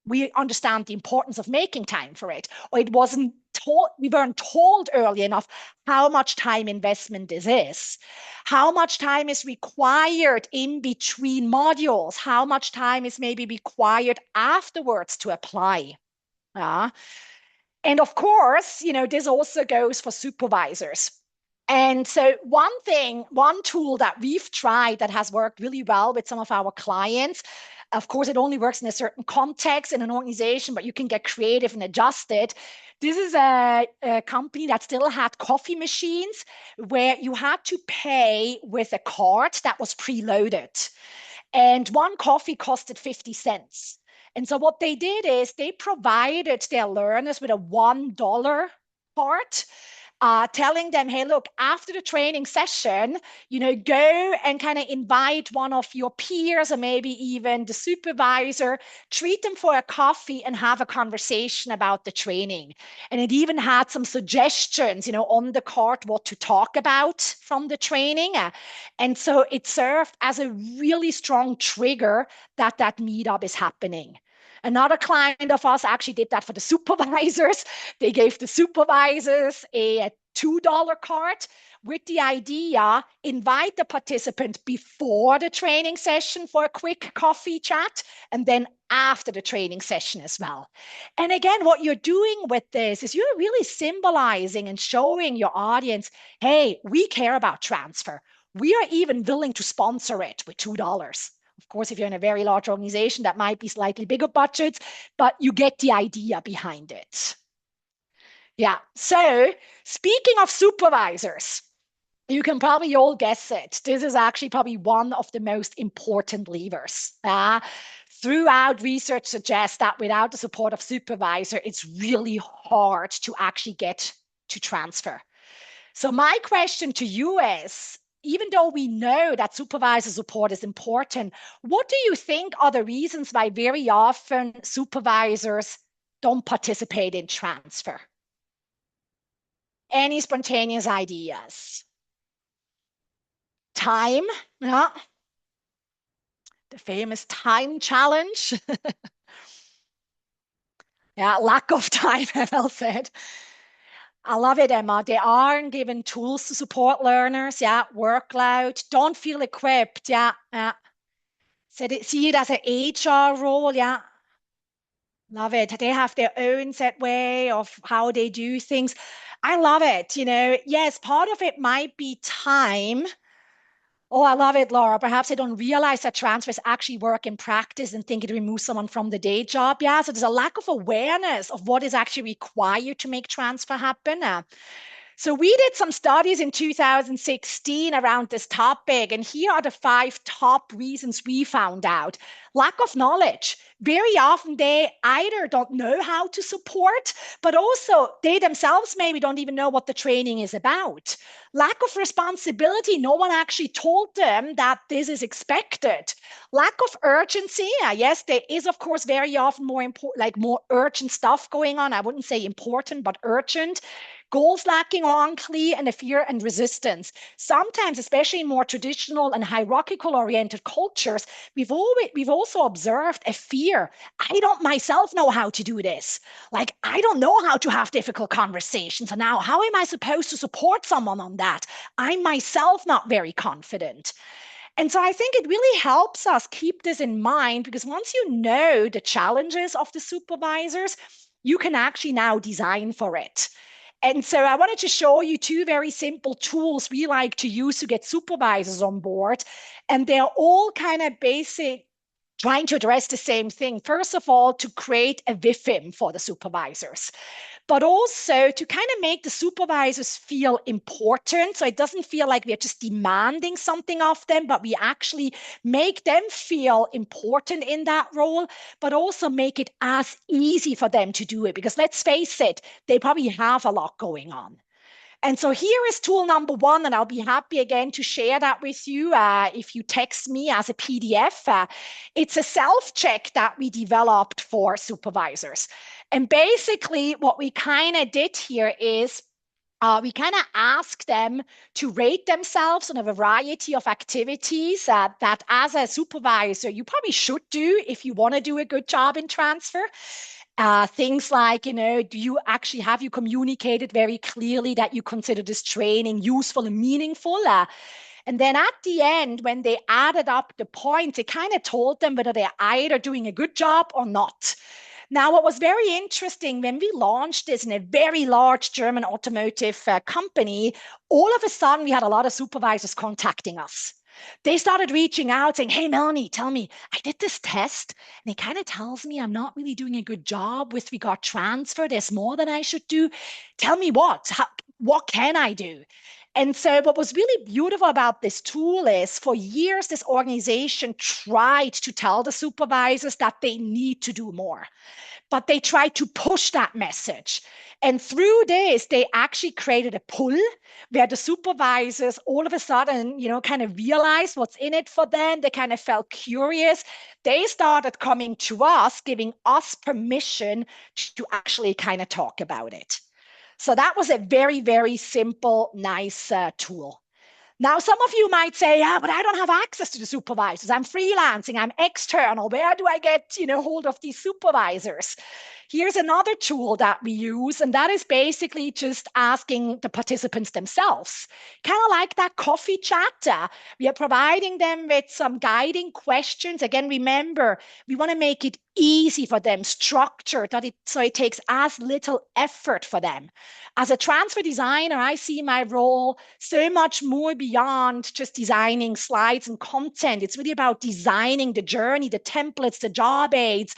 B: we understand the importance of making time for it, or it wasn't weren't told early enough how much time investment this is, how much time is required in between modules, how much time is maybe required afterwards to apply. Yeah. And of course, this also goes for supervisors. And so one tool that we've tried that has worked really well with some of our clients, of course, it only works in a certain context in an organization, but you can get creative and adjust it. This is a company that still had coffee machines where you had to pay with a card that was preloaded. And one coffee costed 50 cents. And so what they did is they provided their learners with a $1 card, telling them, hey, look, after the training session, go and kind of invite one of your peers or maybe even the supervisor, treat them for a coffee and have a conversation about the training. And it even had some suggestions, on the card what to talk about from the training. And so it served as a really strong trigger that that meetup is happening. Another client of us actually did that for the supervisors. They gave the supervisors a $2 card with the idea, invite the participant before the training session for a quick coffee chat, and then after the training session as well. And again, what you're doing with this is you're really symbolizing and showing your audience, hey, we care about transfer. We are even willing to sponsor it with $2. Of course, if you're in a very large organization, that might be slightly bigger budgets, but you get the idea behind it. Yeah. So speaking of supervisors, you can probably all guess it. This is actually probably one of the most important levers. Throughout, research suggests that without the support of supervisor, it's really hard to actually get to transfer. So my question to you is, even though we know that supervisor support is important, what do you think are the reasons why very often supervisors don't participate in transfer? Any spontaneous ideas? Time, yeah, the famous time challenge. Yeah, lack of time, well said. I love it, Emma. They aren't given tools to support learners. Yeah, workload, don't feel equipped. Yeah, yeah. So they see it as an HR role. Yeah, love it. They have their own set way of how they do things. I love it. Yes, part of it might be time. Oh, I love it, Laura. Perhaps I don't realize that transfers actually work in practice and think it removes someone from the day job. Yeah, so there's a lack of awareness of what is actually required to make transfer happen. So we did some studies in 2016 around this topic, and here are the 5 top reasons we found out. Lack of knowledge. Very often they either don't know how to support, but also they themselves maybe don't even know what the training is about. Lack of responsibility. No one actually told them that this is expected. Lack of urgency. Yes, there is, of course, very often more important, like more urgent stuff going on. I wouldn't say important, but urgent. Goals lacking or unclear, and a fear and resistance. Sometimes, especially in more traditional and hierarchical oriented cultures, we've also observed a fear. I don't myself know how to do this. Like, I don't know how to have difficult conversations. And now, how am I supposed to support someone on that? I'm myself not very confident. And so I think it really helps us keep this in mind, because once you know the challenges of the supervisors, you can actually now design for it. And so I wanted to show you 2 very simple tools we like to use to get supervisors on board. And they're all kind of basic, trying to address the same thing. First of all, to create a WIFM for the supervisors, but also to kind of make the supervisors feel important. So it doesn't feel like we're just demanding something of them, but we actually make them feel important in that role, but also make it as easy for them to do it. Because let's face it, they probably have a lot going on. And so here is tool number 1, and I'll be happy again to share that with you if you text me as a PDF. It's a self-check that we developed for supervisors. And basically what we kind of did here is we kind of ask them to rate themselves on a variety of activities that as a supervisor, you probably should do if you want to do a good job in transfer. Things like, do you actually have you communicated very clearly that you consider this training useful and meaningful? And then at the end, when they added up the points, it kind of told them whether they're either doing a good job or not. Now, what was very interesting when we launched this in a very large German automotive company, all of a sudden we had a lot of supervisors contacting us. They started reaching out saying, "Hey, Melanie, tell me, I did this test and it kind of tells me I'm not really doing a good job with regard transfer. There's more than I should do. Tell me what can I do?" And so, what was really beautiful about this tool is for years, this organization tried to tell the supervisors that they need to do more, but they tried to push that message. And through this, they actually created a pull where the supervisors all of a sudden, kind of realized what's in it for them. They kind of felt curious. They started coming to us, giving us permission to actually kind of talk about it. So that was a very, very simple, nice tool. Now, some of you might say, "Yeah, but I don't have access to the supervisors. I'm freelancing, I'm external. Where do I get, hold of these supervisors?" Here's another tool that we use, and that is basically just asking the participants themselves. Kind of like that coffee chat. We are providing them with some guiding questions. Again, remember, we want to make it easy for them, structured, so it takes as little effort for them. As a transfer designer, I see my role so much more beyond just designing slides and content. It's really about designing the journey, the templates, the job aids,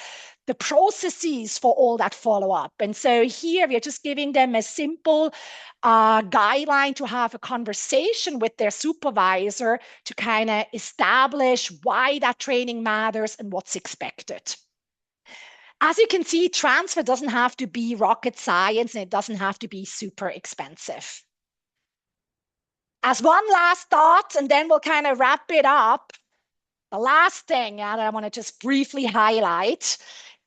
B: the processes for all that follow up. And so here we are just giving them a simple guideline to have a conversation with their supervisor to kind of establish why that training matters and what's expected. As you can see, transfer doesn't have to be rocket science and it doesn't have to be super expensive. As one last thought, and then we'll kind of wrap it up, the last thing that I want to just briefly highlight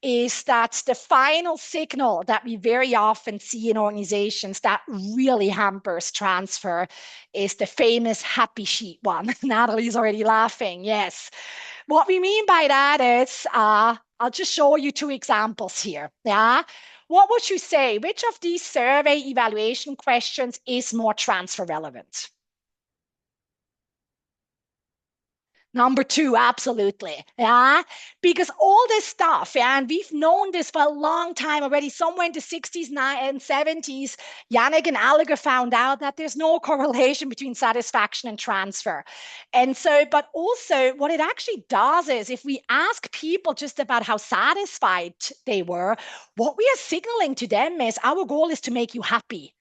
B: is that the final signal that we very often see in organizations that really hampers transfer is the famous happy sheet one. Natalie's already laughing. Yes. What we mean by that is, I'll just show you two examples here. Yeah. What would you say? Which of these survey evaluation questions is more transfer relevant? Number two, absolutely. Yeah. Because all this stuff, yeah, and we've known this for a long time already, somewhere in the 60s and 70s, Yannick and Alliger found out that there's no correlation between satisfaction and transfer. And so, but also what it actually does is if we ask people just about how satisfied they were, what we are signaling to them is our goal is to make you happy.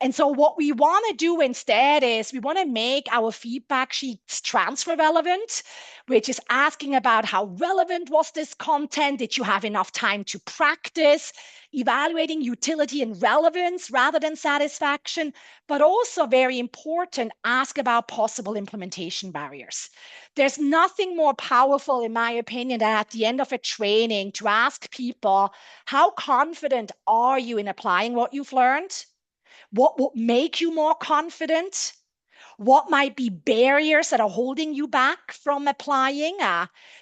B: And so, what we want to do instead is we want to make our feedback sheets transfer relevant, which is asking about how relevant was this content? Did you have enough time to practice? Evaluating utility and relevance rather than satisfaction, but also very important, ask about possible implementation barriers. There's nothing more powerful, in my opinion, than at the end of a training to ask people, how confident are you in applying what you've learned? What will make you more confident? What might be barriers that are holding you back from applying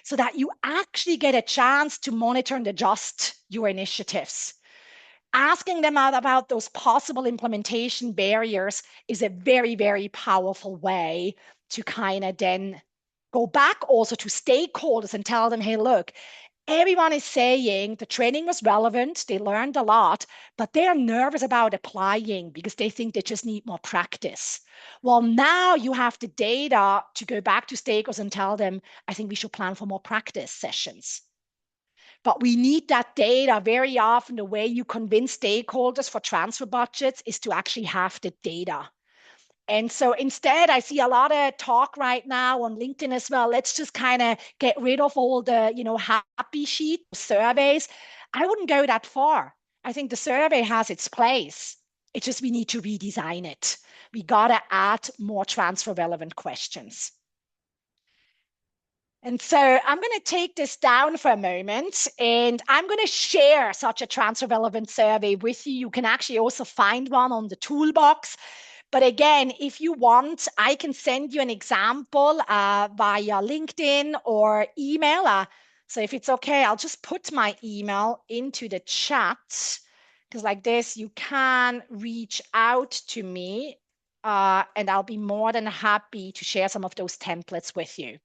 B: so that you actually get a chance to monitor and adjust your initiatives? Asking them out about those possible implementation barriers is a very, very powerful way to kind of then go back also to stakeholders and tell them, "Hey, look, everyone is saying the training was relevant, they learned a lot, but they are nervous about applying because they think they just need more practice." Well, now you have the data to go back to stakeholders and tell them, "I think we should plan for more practice sessions." But we need that data. Very often, the way you convince stakeholders for transfer budgets is to actually have the data. And so instead, I see a lot of talk right now on LinkedIn as well. Let's just kind of get rid of all the, happy sheet surveys. I wouldn't go that far. I think the survey has its place. It's just we need to redesign it. We got to add more transfer relevant questions. And so I'm going to take this down for a moment and I'm going to share such a transfer relevant survey with you. You can actually also find one on the toolbox. But again, if you want, I can send you an example via LinkedIn or email. So if it's okay, I'll just put my email into the chat because like this, you can reach out to me and I'll be more than happy to share some of those templates with you.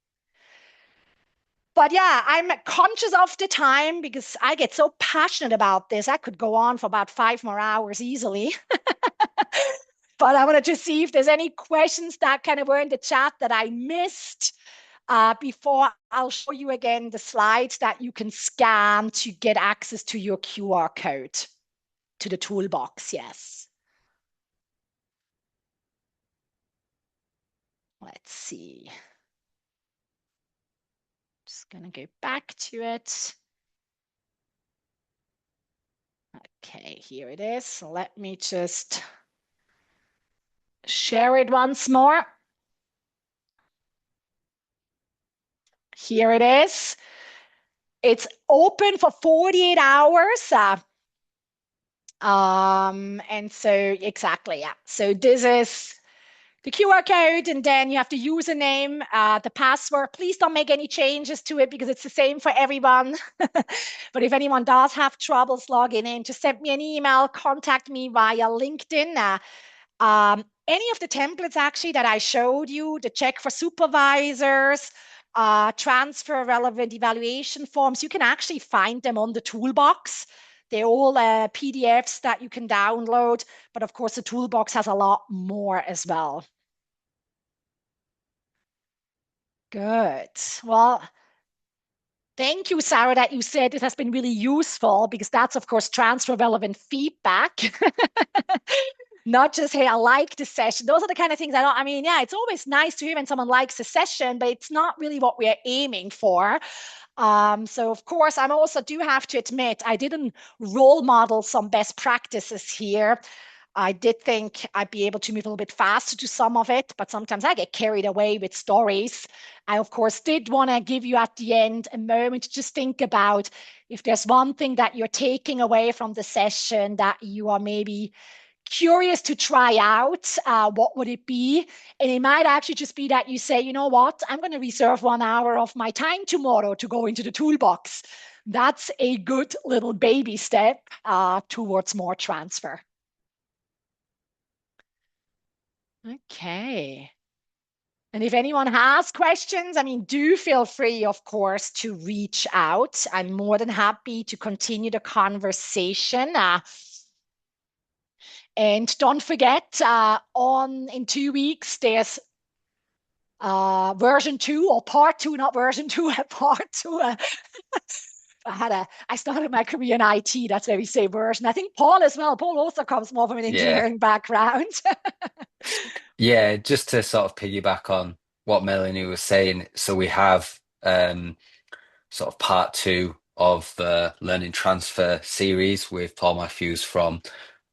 B: But yeah, I'm conscious of the time because I get so passionate about this. I could go on for about 5 more hours easily. But I want to just see if there's any questions that kind of were in the chat that I missed before I'll show you again the slides that you can scan to get access to your QR code to the toolbox. Yes. Let's see. Just going to go back to it. Okay, here it is. Let me just share it once more. Here it is. It's open for 48 hours. And so exactly, yeah. So this is the QR code, and then you have the username, the password. Please don't make any changes to it because it's the same for everyone. But if anyone does have troubles logging in, just send me an email, contact me via LinkedIn. Any of the templates actually that I showed you, the check for supervisors, transfer relevant evaluation forms, you can actually find them on the toolbox. They're all PDFs that you can download, but of course the toolbox has a lot more as well. Good. Well, thank you, Sarah, that you said it has been really useful because that's, of course, transfer relevant feedback. Not just, hey, I like the session. Those are the kind of things I mean, yeah, it's always nice to hear when someone likes a session, but it's not really what we're aiming for. So of course, I also do have to admit, I didn't role model some best practices here. I did think I'd be able to move a little bit faster to some of it, but sometimes I get carried away with stories. I, of course, did want to give you at the end a moment to just think about if there's one thing that you're taking away from the session that you are maybe curious to try out, what would it be? And it might actually just be that you say, you know what, I'm going to reserve 1 hour of my time tomorrow to go into the toolbox. That's a good little baby step towards more transfer. Okay. And if anyone has questions, I mean, do feel free, of course, to reach out. I'm more than happy to continue the conversation. And don't forget, in 2 weeks, there's version 2 or part 2, not version 2, part 2. I started my career in IT. That's why we say version. I think Paul as well. Paul also comes more from an
A: Yeah.
B: engineering background.
A: Yeah, just to sort of piggyback on what Melanie was saying. So we have sort of part two of the Learning Transfer series with Paul Matthews from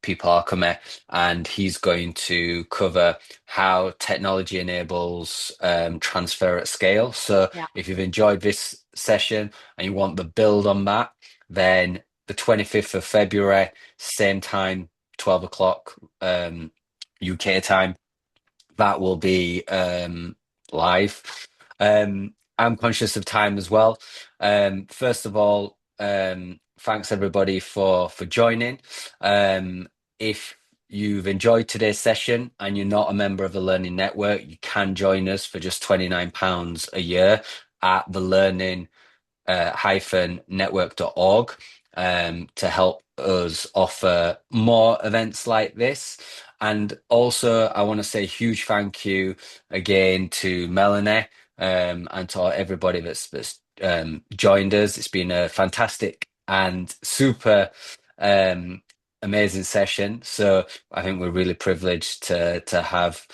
A: People Alchemy, and he's going to cover how technology enables transfer at scale. So
B: Yeah.
A: if you've enjoyed this session and you want the build on that, then the 25th of February, same time, 12 o'clock UK time, that will be live. I'm conscious of time as well. First of all, thanks everybody for joining. If you've enjoyed today's session and you're not a member of the Learning Network, you can join us for just £29 a year at the Learning network.org to help us offer more events like this. And also, I want to say a huge thank you again to Melanie and to everybody that's joined us. It's been a fantastic and super amazing session. So I think we're really privileged to have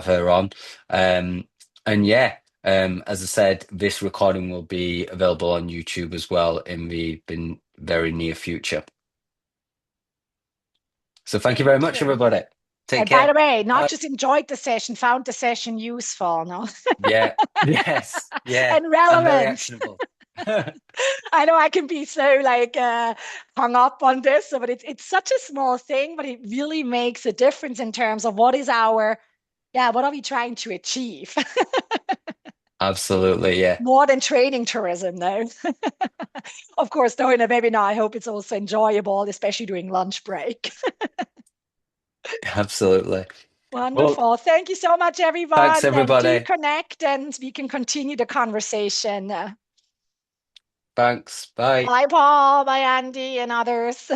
A: her on. And yeah. As I said, this recording will be available on YouTube as well in the very near future. So thank you very
B: Thank
A: much,
B: you.
A: everybody. Take
B: And by
A: care.
B: the way, not
A: Bye.
B: just enjoyed the session, found the session useful, no?
A: Yeah. Yes. Yeah.
B: And
A: And very
B: relevant.
A: actionable.
B: I know I can be so like hung up on this, but it's such a small thing, but it really makes a difference in terms of what is our, yeah, what are we trying to achieve?
A: Absolutely, yeah.
B: More than training tourism, though. Of course, though, in a webinar, I hope it's also enjoyable, especially during lunch break.
A: Absolutely. Well,
B: Wonderful. Thank you so much,
A: thanks
B: everyone. And do
A: everybody.
B: connect and we can continue the conversation.
A: Thanks. Bye.
B: Bye, Paul. Bye, Andy, and others.